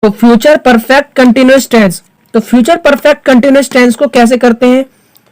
तो future perfect continuous tense, तो future perfect continuous tense को कैसे करते हैं?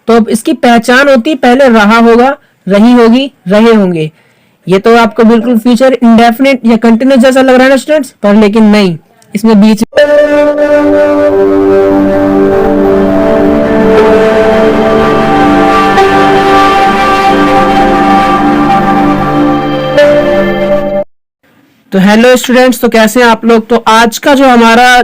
तो अब इसकी पहचान होती है, पहले रहा होगा, रही होगी, रहे होंगे। ये तो आपको बिल्कुल फ्यूचर इंडेफिनिट या कंटिन्यूअस जैसा लग रहा है ना स्टूडेंट्स, पर लेकिन नहीं, इसमें बीच तो हेलो स्टूडेंट्स, तो कैसे हैं आप लोग? तो आज का जो हमारा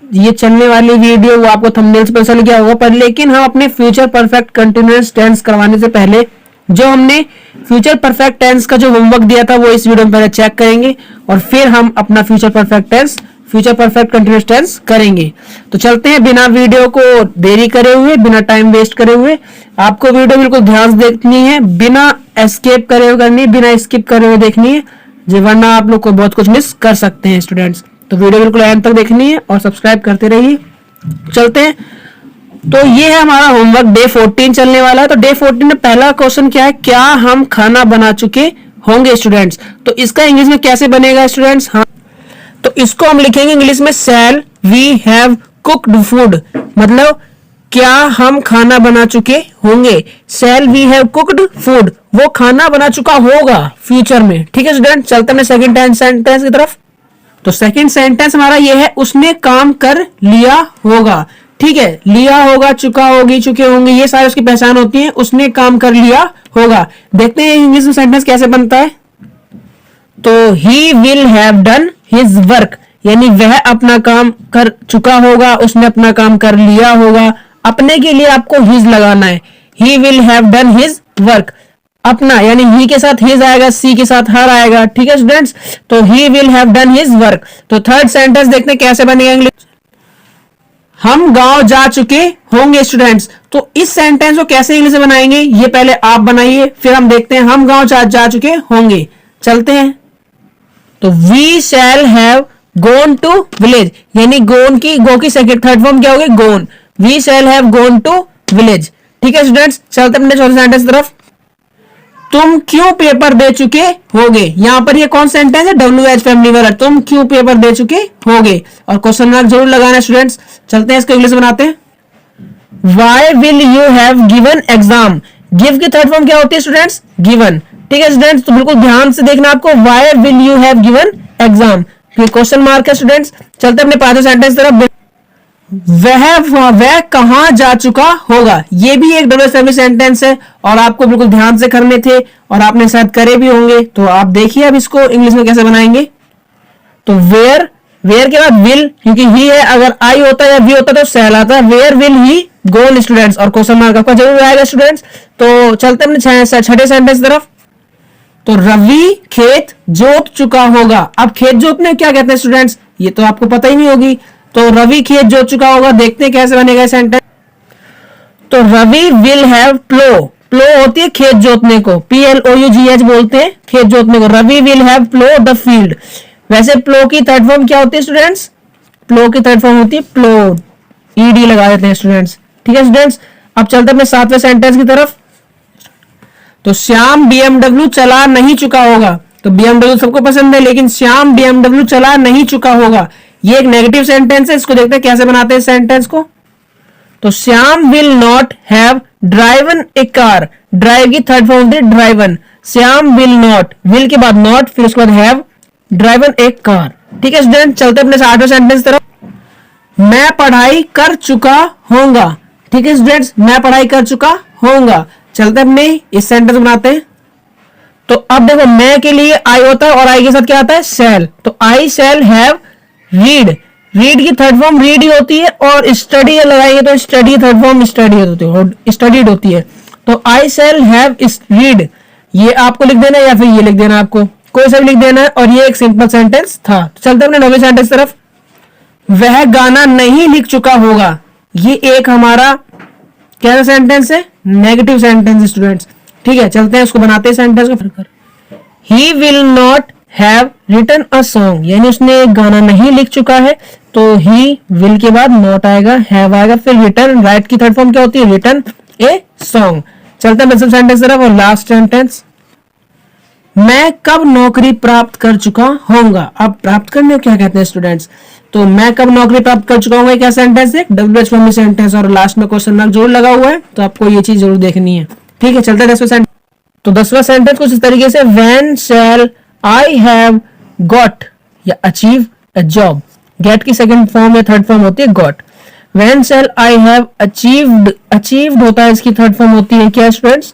ये चलने वाली वीडियो वो आपको थंबनेल से पता चल गया होगा, पर लेकिन हम अपने फ्यूचर परफेक्ट कंटिन्यूअस टेंस करवाने से पहले जो हमने फ्यूचर परफेक्ट टेंस का जो होमवर्क दिया था वो इस वीडियो में पहले चेक करेंगे और फिर हम अपना future perfect tense, future perfect continuous tense करेंगे। तो चलते हैं बिना वीडियो को देरी करे हुए, बिना टाइम वेस्ट करे हुए। आपको वीडियो बिल्कुल ध्यान से देखनी है, बिना एस्केप करे हुए करनी है, बिना स्किप करे हुए देखनी है, वरना आप लोग को बहुत कुछ मिस कर सकते हैं स्टूडेंट्स। तो वीडियो बिल्कुल एंड तक देखनी है और सब्सक्राइब करते रहिए। चलते हैं, तो ये है हमारा होमवर्क, डे 14 चलने वाला है। तो डे 14 में पहला क्वेश्चन क्या है? क्या हम खाना बना चुके होंगे स्टूडेंट्स? तो इसका इंग्लिश में कैसे बनेगा स्टूडेंट्स? हाँ, तो इसको हम लिखेंगे इंग्लिश में shall we have cooked food, मतलब क्या हम खाना बना चुके होंगे। Shall we have cooked food, वो खाना बना चुका होगा फ्यूचर में। ठीक है स्टूडेंट, चलते हैं सेकंड सेंटेंस की तरफ। तो सेकंड सेंटेंस हमारा ये है, उसने काम कर लिया होगा। ठीक है, लिया होगा, चुका होगी, चुके होंगे, ये सारे उसकी पहचान होती है। उसने काम कर लिया होगा। देखते हैं इंग्लिश में सेंटेंस कैसे बनता है। तो he will have done his work, यानी वह अपना काम कर चुका होगा, उसने अपना काम कर लिया होगा। अपने के लिए आपको हिज लगाना है। He will have done his work, अपना यानी ही के साथ हिज आएगा, सी के साथ हर आएगा। ठीक है स्टूडेंट्स, तो he will have done his work. तो थर्ड सेंटेंस देखते हैं कैसे बनेगा इंग्लिश। हम गांव जा चुके होंगे स्टूडेंट्स। तो इस सेंटेंस को कैसे इंग्लिश में बनाएंगे ये पहले आप बनाइए, फिर हम देखते हैं हम गांव जा चुके होंगे। चलते हैं, तो we shall have gone to village, यानी गोन की गो की सेकंड थर्ड फॉर्म क्या होगी? Gone. We shall have gone to village. ठीक है स्टूडेंट्स, चलते हैं अपने चौथे सेंटेंस तरफ। तुम क्यों पेपर दे चुके होगे, यहां पर ये कौन सेंटेंस है? WH फैमिली वाला, तुम क्यों पेपर दे चुके होगे, और क्वेश्चन मार्क जरूर लगाना स्टूडेंट्स। चलते हैं इसको इंग्लिश बनाते हैं। Why will you have given exam? Give की थर्ड फॉर्म क्या होती है स्टूडेंट्स? गिवन। ठीक है स्टूडेंट्स, तो बिल्कुल ध्यान से देखना आपको। Why will you have given exam? ये क्वेश्चन मार्क है स्टूडेंट्स। चलते अपने पांचवें सेंटेंस तरफ। वह कहां जा चुका होगा, ये भी एक WH सेंटेंस है और आपको बिल्कुल ध्यान से करने थे और आपने शायद करे भी होंगे। तो आप देखिए अब इसको इंग्लिश में कैसे बनाएंगे। तो वेयर, वेयर के बाद विल, क्योंकि ही है, अगर आई होता या वी होता तो शैल आता। Where will he gone students, और क्वेश्चन मार्क आपका जरूर आएगा स्टूडेंट्स। तो चलते अपने छठे सेंटेंस तरफ। तो रवि खेत जोत चुका होगा। अब खेत जोतने क्या कहते हैं स्टूडेंट्स, ये तो आपको पता ही नहीं होगी। तो रवि खेत जोत चुका होगा, देखते हैं कैसे बनेगा सेंटेंस। तो रवि विल हैव प्लो, प्लो होती है खेत जोतने को, PLOUGH बोलते हैं खेत जोतने को। Ravi will have plough the field. वैसे प्लो की थर्ड फॉर्म क्या होती है स्टूडेंट्स? प्लो की थर्ड फॉर्म होती है प्लो, ED लगा देते हैं स्टूडेंट्स। ठीक है स्टूडेंट्स, अब चलते अपने सातवें सेंटेंस की तरफ। तो श्याम BMW चला नहीं चुका होगा। तो BMW सबको पसंद है, लेकिन श्याम BMW चला नहीं चुका होगा, ये एक नेगेटिव सेंटेंस है। इसको देखते हैं कैसे बनाते हैं सेंटेंस को। तो Shyam will not have driven A car. Drive की थर्ड फॉर्म होती है driven. Shyam will not, will के बाद नॉट, फिर उसके बाद हैव, ड्राइवन ए कार। ठीक है स्टूडेंट, चलते अपने आठवें सेंटेंस तरफ। मैं पढ़ाई कर चुका होऊंगा। ठीक है स्टूडेंट्स, मैं पढ़ाई कर चुका होऊंगा। चलते अपने इस सेंटेंस बनाते हैं। तो अब देखो, मैं के लिए आई होता है और आई के साथ क्या आता है? शैल। तो आई शैल हैव रीड। रीड की थर्ड फॉर्म रीड ही होती है, और स्टडी लगाएंगे तो स्टडी थर्ड फॉर्म स्टडी होती है, स्टडीड होती है। तो आई शैल हैव रीड, ये आपको लिख देना है या फिर ये लिख देना, आपको कोई सा भी लिख देना है। और ये एक सिंपल सेंटेंस था। चलते अपने नौवें सेंटेंस तरफ। वह गाना नहीं लिख चुका होगा, ये एक हमारा क्या सेंटेंस है? Negative sentence students. ठीक है, चलते हैं उसको बनाते हैं सेंटेंस को। He will not have written a song, यानी उसने एक गाना नहीं लिख चुका है। तो ही विल के बाद नॉट आएगा, हैव आएगा, फिर रिटन, राइट की थर्ड फॉर्म क्या होती है? Written a song. चलते हैं सेंटेंस तरफ और लास्ट सेंटेंस। मैं कब नौकरी प्राप्त कर चुका होऊंगा। अब प्राप्त करने को क्या कहते हैं स्टूडेंट्स? तो मैं कब नौकरी प्राप्त कर चुका हूँ, क्या सेंटेंस है, डब्ल्यूएच फॉर्म में सेंटेंस और लास्ट में क्वेश्चन मार्क जरूर लगा हुआ है, तो आपको ये चीज जरूर देखनी है। ठीक है, चलते हैं 10वां सेंटेंस। तो 10वां सेंटेंस कुछ इस तरीके से, when shall I have got या अचीव अ जॉब। गेट की सेकंड फॉर्म या थर्ड फॉर्म होती है got. When shall I have achieved, achieved होता है, इसकी थर्ड फॉर्म होती है क्या स्टूडेंट्स,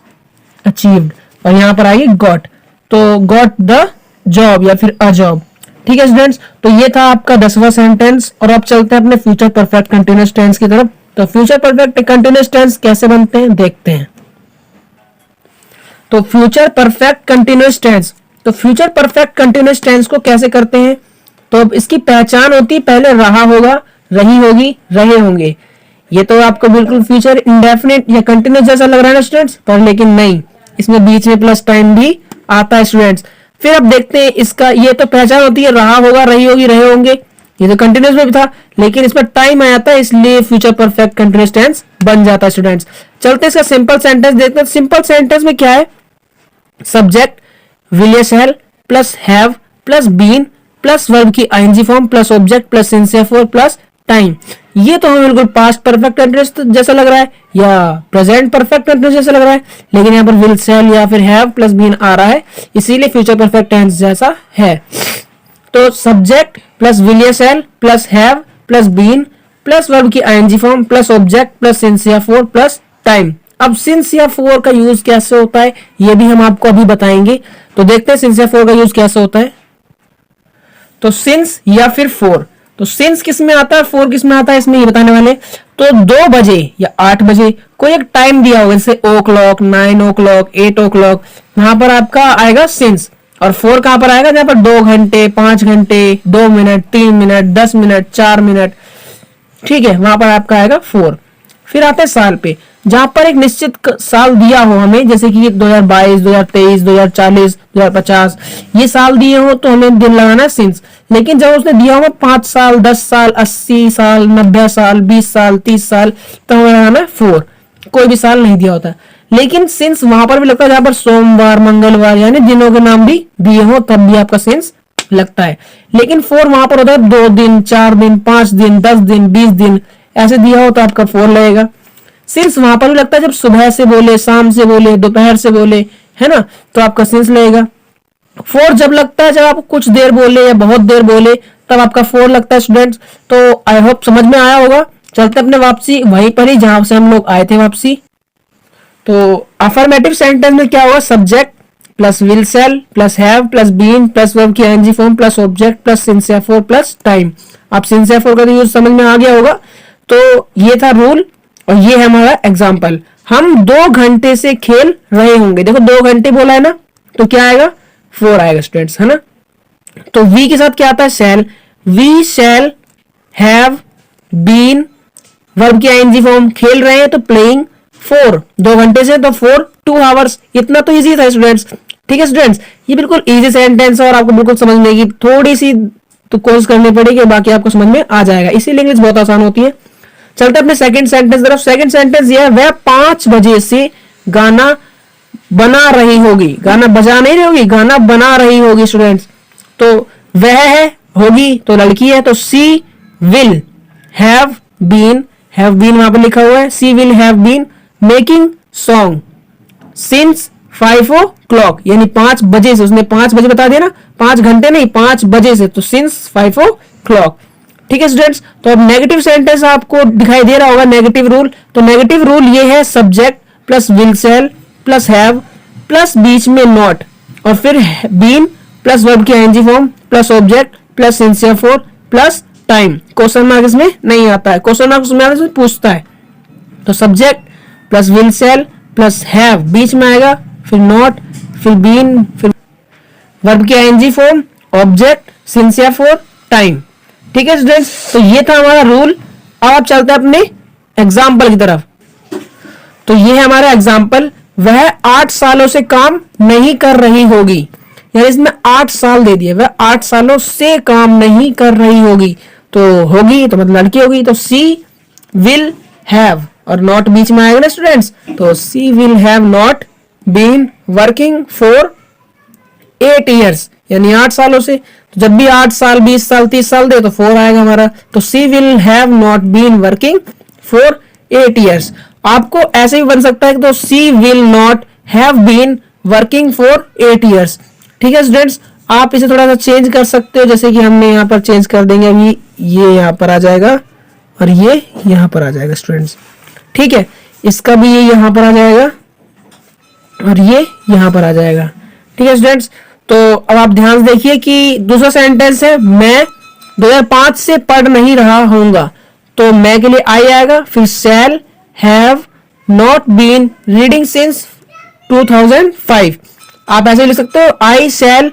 अचीव्ड, और यहां पर आएगी गॉट, तो गॉट द जॉब या फिर अ जॉब। ठीक है स्टूडेंट्स, तो ये था आपका 10वां सेंटेंस, और अब चलते हैं अपने फ्यूचर परफेक्ट कंटिन्यूअस टेंस की तरफ। तो फ्यूचर परफेक्ट कंटिन्यूअस टेंस कैसे बनते हैं देखते हैं। तो फ्यूचर परफेक्ट कंटिन्यूअस टेंस, तो फ्यूचर परफेक्ट कंटिन्यूअस टेंस को कैसे करते हैं, तो अब इसकी पहचान होती है, पहले रहा होगा, रही होगी, रहे होंगे। ये तो आपको बिल्कुल फ्यूचर इंडेफिनिट या कंटिन्यूअस जैसा लग रहा है ना स्टूडेंट्स, पर लेकिन नहीं, इसमें बीच में प्लस टाइम भी आता है स्टूडेंट्स। फिर अब देखते हैं इसका, ये तो पहचान होती है, रहा होगा, रही होगी, रहे होंगे, ये तो कंटिन्यूअस में भी था, लेकिन इसमें टाइम आ जाता है, इसलिए फ्यूचर परफेक्ट कंटिन्यूअस टेंस बन जाता है स्टूडेंट्स। चलते हैं इसका सिंपल सेंटेंस देखते हैं। सिंपल सेंटेंस में क्या है, subject will shall plus have plus been plus verb की ING form plus object plus सिंसियर फॉर प्लस टाइम। ये तो हमें बिल्कुल पास्ट परफेक्ट कंटिन्यूअस जैसा लग रहा है या प्रेजेंट परफेक्ट कंटिन्यूअस जैसा लग रहा है, लेकिन यहाँ पर विल शैल या फिर हैव प्लस बीन आ रहा है, इसीलिए फ्यूचर परफेक्ट टेंस जैसा है। तो subject plus will shall plus have plus been plus verb की ING form plus object plus सिंसियर फॉर प्लस टाइम। अब सिंस या फोर का यूज कैसे होता है ये भी हम आपको अभी बताएंगे। तो देखते हैं सिंस या फोर का यूज कैसे होता है। तो सिंस या फिर फोर, तो सिंस किस में आता है, फोर किस में आता है, इसमें ये बताने वाले। तो 2 बजे या 8 बजे कोई एक टाइम दिया होगा, जैसे ओ क्लॉक, 9 ओ क्लॉक, 8 ओ क्लॉक, वहां पर आपका आएगा सिंस। और फोर कहां पर आएगा, जहां पर 2 घंटे, 5 घंटे, 2 मिनट, 3 मिनट, 10 मिनट, 4 मिनट, ठीक है, वहां पर आपका आएगा फोर। फिर आते हैं साल पे, जहां पर एक निश्चित साल दिया हो हमें, जैसे कि 2022, 2023, 2040, 2050, ये साल दिए हो तो हमें दिन लगाना है सिंस। लेकिन जब उसने दिया हो 5 साल, 10 साल, 80 साल, 90 साल, 20 साल, 30 साल, तो हमें लगाना है फोर। कोई भी साल नहीं दिया होता, लेकिन सिंस वहां पर भी लगता है, जहां पर सोमवार, मंगलवार यानी दिनों के नाम भी दिए हो तब भी आपका सिंस लगता है। लेकिन फोर वहां पर होता है 2 दिन, 4 दिन, 5 दिन, 10 दिन, 20 दिन, ऐसे दिया हो तो आपका फोर लगेगा। सिंस वहां पर भी लगता है जब सुबह से बोले, शाम से बोले, दोपहर से बोले, है ना, तो आपका सिंस लगेगा। फोर जब लगता है जब आप कुछ देर बोले या बहुत देर बोले, तब आपका फोर लगता है स्टूडेंट्स। तो आई होप समझ में आया होगा। चलते अपने वापसी वहीं पर ही जहां से हम लोग आए थे वापसी। तो अफर्मेटिव सेंटेंस में क्या होगा, subject plus will shall plus have plus been plus verb की ING form plus object plus सिंसियर फॉर प्लस टाइम। आप सिंसियर फॉर का तो यूज समझ में आ गया होगा। तो ये था रूल और ये है हमारा एग्जाम्पल। हम 2 घंटे से खेल रहे होंगे, देखो 2 घंटे बोला है ना, तो क्या आएगा, फोर आएगा स्टूडेंट्स, है ना। तो वी के साथ क्या आता है, shall, we shall have been verb की आईएनजी फॉर्म, खेल रहे हैं तो प्लेइंग, 4 2 घंटे से, तो 4 2 आवर्स। इतना तो इजी था स्टूडेंट्स। ठीक है स्टूडेंट्स, ये बिल्कुल इजी सेंटेंस और आपको बिल्कुल समझने की थोड़ी सी तो कोशिश करनी पड़ेगी, बाकी आपको समझ में आ जाएगा, इसीलिए इंग्लिश बहुत आसान होती है। चलते अपने सेकंड सेंटेंस तरफ। सेकंड सेंटेंस ये है, वह 5 बजे से गाना बना रही होगी, गाना बजा नहीं रही होगी, गाना बना रही होगी स्टूडेंट्स। तो वह है, होगी तो लड़की है, तो सी विल हैव बीन वहां पर लिखा हुआ है, she will have been making song since 5 o'clock, यानी 5 बजे से, उसने 5 बजे बता दिया ना, 5 घंटे नहीं, 5 बजे से, तो सिंस 5 o'clock। ठीक है स्टूडेंट्स, तो अब नेगेटिव सेंटेंस आपको दिखाई दे रहा होगा, नेगेटिव रूल। तो नेगेटिव रूल ये है, subject plus will shall plus have plus बीच में नॉट और फिर बीन प्लस वर्ब की ING form plus object plus सिंसियर for plus time. Question mark इसमें नहीं आता है, क्वेश्चन मार्क उसमें पूछता है। तो subject plus will shall plus have बीच में आएगा, फिर नॉट, फिर बीन, फिर वर्ब की आईएनजी फॉर्म, ऑब्जेक्ट, सिंसियर फॉर टाइम। ठीक है स्टूडेंट्स, तो ये था हमारा रूल। अब आप चलते हैं अपने एग्जाम्पल की तरफ। तो ये है हमारा एग्जाम्पल, वह 8 सालों से काम नहीं कर रही होगी, यानी इसमें 8 साल दे दिए, वह 8 सालों से काम नहीं कर रही होगी, तो होगी तो मतलब लड़की होगी, तो सी विल हैव और नॉट बीच में आएगा ना स्टूडेंट्स, तो she will have not been working for 8 years, यानी 8 सालों से। तो जब भी 8 साल 20 साल 30 साल दे तो 4 आएगा हमारा। तो she will have not been working for 8 years। आपको ऐसे भी बन सकता है कि तो she will not have been working for 8 years। ठीक है स्टूडेंट्स, आप इसे थोड़ा सा चेंज कर सकते हो, जैसे कि हमने यहाँ पर चेंज कर देंगे। अभी ये यहाँ पर आ जाएगा और ये यहाँ पर आ जाएगा स्टूडेंट्स। ठीक है, इसका भी ये यहाँ पर आ जाएगा और ये यहाँ पर आ जाएगा। ठीक है स्टूडेंट्स, तो अब आप ध्यान से देखिए कि दूसरा सेंटेंस है, मैं 2005 से पढ़ नहीं रहा होऊंगा। तो मैं के लिए आई आएगा, फिर shall have not been reading since 2005। आप ऐसे लिख सकते हो, I shall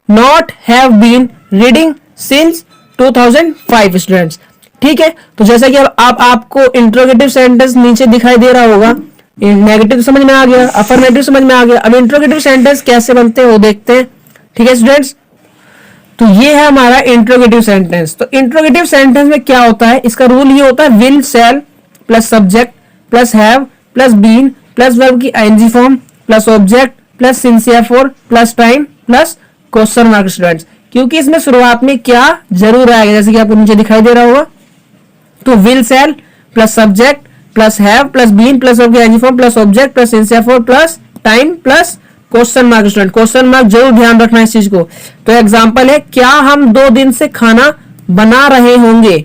not have been reading since 2005 students. ठीक है, तो जैसा कि अब आपको इंट्रोगेटिव सेंटेंस नीचे दिखाई दे रहा होगा, नेगेटिव समझ में आ गया, अफर्मेटिव समझ में आ गया। अब इंट्रोगेटिव सेंटेंस कैसे बनते हैं वो देखते हैं। ठीक है स्टूडेंट्स, तो ये है हमारा इंट्रोगेटिव सेंटेंस। तो इंट्रोगेटिव सेंटेंस में क्या होता है, इसका रूल ये होता है, will shall plus subject plus have plus been plus verb की ING form plus object plus since या for plus time plus question mark students. क्योंकि इसमें शुरुआत में क्या जरूर आएगा, जैसे कि आपको नीचे दिखाई दे रहा होगा। तो will shall plus subject plus have plus been plus verb की ING form plus object plus since या for plus time plus question mark student. Question mark जरूर ध्यान रखना इस चीज को। तो एग्जांपल है, क्या हम 2 दिन से खाना बना रहे होंगे।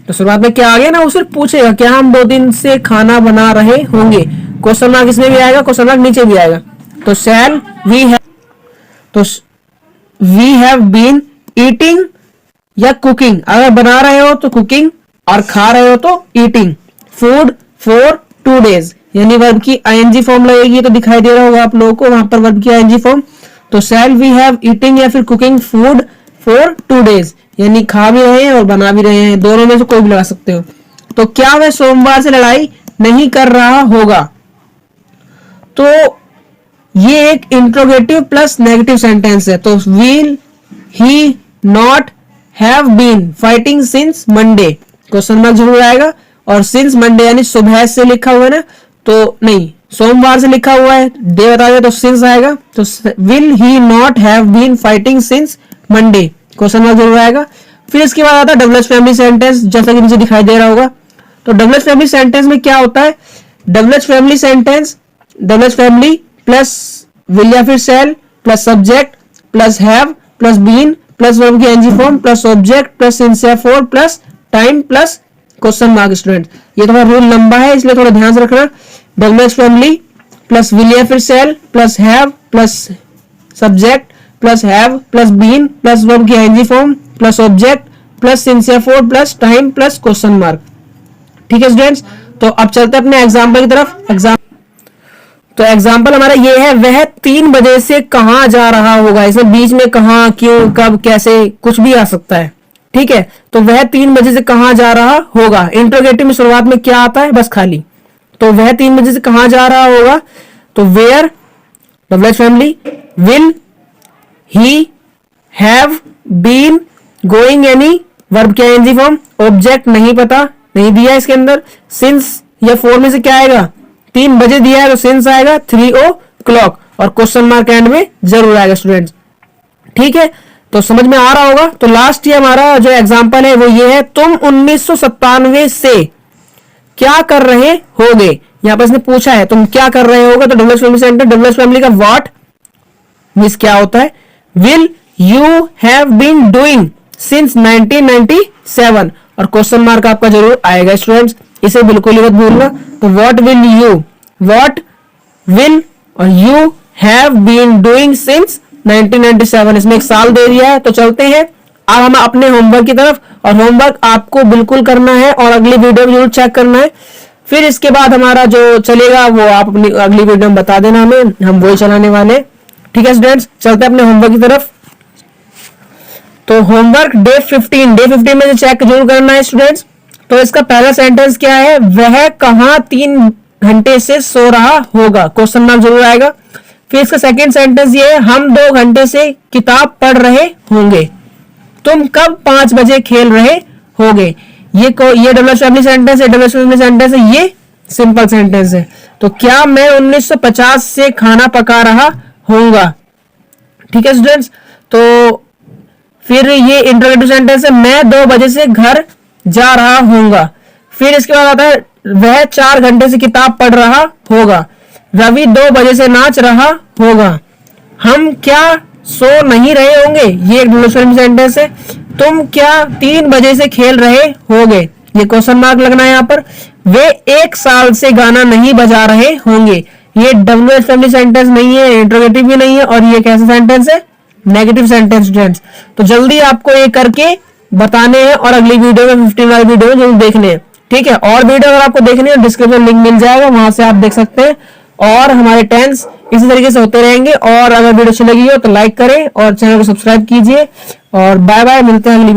तो शुरुआत में क्या आ गया ना, वो सिर्फ पूछेगा क्या हम 2 दिन से खाना बना रहे होंगे। क्वेश्चन मार्क इसमें भी आएगा, क्वेश्चन मार्क नीचे भी आएगा। तो शैल वी हैव, तो वी हैव बीन ईटिंग या कुकिंग, अगर बना रहे हो तो कुकिंग और खा रहे हो तो ईटिंग फूड फॉर 2 days, यानी वर्ब की आईएनजी फॉर्म लगेगी। तो दिखाई दे रहा होगा आप लोगों को वहां पर वर्ब की आईएनजी फॉर्म। तो शैल वी हैव ईटिंग या फिर कुकिंग फूड फॉर 2 days, यानी खा भी रहे हैं और बना भी रहे हैं, दोनों में से कोई भी लगा सकते हो। तो क्या वह सोमवार से लड़ाई नहीं कर रहा होगा। तो ये एक इंट्रोगेटिव प्लस नेगेटिव सेंटेंस है। तो will he not have been fighting since Monday, question mark जरूर आएगा। और सिंस मंडे यानी सुबह से लिखा हुआ है ना, तो नहीं, सोमवार से लिखा हुआ है, डे बताया तो सिंस आएगा। तो will he not have been fighting since Monday, question mark जरूर आएगा। फिर इसके बाद आता है डबल एच फैमिली सेंटेंस, जैसा कि नीचे दिखाई दे रहा होगा। तो डबल एच फैमिली सेंटेंस में क्या होता है, double H family sentence, double H family plus will या फिर shall plus subject plus have plus been plus verb की N G form plus object plus since या for plus time plus question mark student. ये थोड़ा rule लंबा है, इसलिए थोड़ा ध्यान से रखना। Double H family plus will या फिर shall plus have plus subject plus have plus been plus verb की ING form plus object plus since या for plus time plus question mark. ठीक है स्टूडेंट्स, तो अब चलते हैं अपने एग्जाम्पल की तरफ। तो एग्जाम्पल हमारा ये है, वह 3 बजे से कहां जा रहा होगा। इसमें बीच में कहां, क्यों, कब, कैसे कुछ भी आ सकता है। ठीक है, तो वह 3 बजे से कहां जा रहा होगा। इंट्रोगेटिव में शुरुआत में क्या आता है, बस खाली। तो वह 3 बजे से कहां जा रहा होगा। तो where double H family will he have been going यानी वर्ब की आईएनजी फॉर्म, ऑब्जेक्ट नहीं पता, नहीं दिया इसके अंदर। सिंस या फॉर में से क्या आएगा, 3 बजे दिया है तो सिंस आएगा, 3 o'clock और क्वेश्चन मार्क एंड में जरूर आएगा स्टूडेंट्स। ठीक है, तो समझ में आ रहा होगा। तो लास्ट ये हमारा जो एग्जांपल है वो ये है, तुम 1997 से क्या कर रहे होगे। यहां पर इसने पूछा है तुम क्या कर रहे होगे। तो double H family sentence, double H family का व्हाट मींस क्या होता है, will you have been doing since 1997 और क्वेश्चन मार्क आपका जरूर आएगा स्टूडेंट्स, इसे बिल्कुल ही मत भूलना। तो what will you, what will और you have been doing since 1997, इसमें एक साल दे दिया है। तो चलते हैं अब हम अपने होमवर्क की तरफ, और होमवर्क आपको बिल्कुल करना है और अगली वीडियो में जरूर चेक करना है। फिर इसके बाद हमारा जो चलेगा वो आप अपनी अगली वीडियो में बता देना हमें, हम वही चलाने वाले। ठीक है स्टूडेंट्स, चलते हैं अपने होमवर्क की तरफ। तो होमवर्क डे 15 में चेक जरूर करना है स्टूडेंट्स। तो इसका पहला सेंटेंस क्या है, वह कहां 3 घंटे से सो रहा होगा, क्वेश्चन मार्क जरूर आएगा। फिर इसका सेकंड सेंटेंस ये है, हम 2 घंटे से किताब पढ़ रहे होंगे। तुम कब 5 बजे खेल रहे होगे। ये डबल एच फैमिली सेंटेंस है, डबल एच फैमिली सेंटेंस है, ये सिंपल सेंटेंस है। तो क्या मैं 1950 से खाना पका रहा होऊंगा। ठीक है स्टूडेंट्स, तो फिर ये इंट्रोगेटिव सेंटेंस है, मैं 2 बजे से घर जा रहा हूंगा। फिर इसके बाद आता है वह 4 घंटे से किताब पढ़ रहा होगा। रवि 2 बजे से नाच रहा होगा। हम क्या सो नहीं रहे होंगे, ये एक डिक्लेरेटिव सेंटेंस है। तुम क्या 3 बजे से खेल रहे होगे, ये क्वेश्चन मार्क लगना है यहाँ पर। वे 1 साल से गाना नहीं बजा रहे होंगे, ये WH फैमिली सेंटेंस नहीं है, इंट्रोगेटिव भी नहीं है, और ये कैसा सेंटेंस है, नेगेटिव सेंटेंस स्टूडेंट्स। तो जल्दी आपको ये करके बताने हैं और अगली वीडियो में 15 वाली वीडियो में जरूर देखने हैं, ठीक है। और वीडियो अगर आपको देखनी है डिस्क्रिप्शन लिंक मिल जाएगा, वहां से आप देख सकते हैं। और हमारे टेंस इसी तरीके से होते रहेंगे। और अगर वीडियो अच्छी लगी हो तो लाइक करें और चैनल को सब्सक्राइब कीजिए। और बाय बाय, मिलते हैं अगली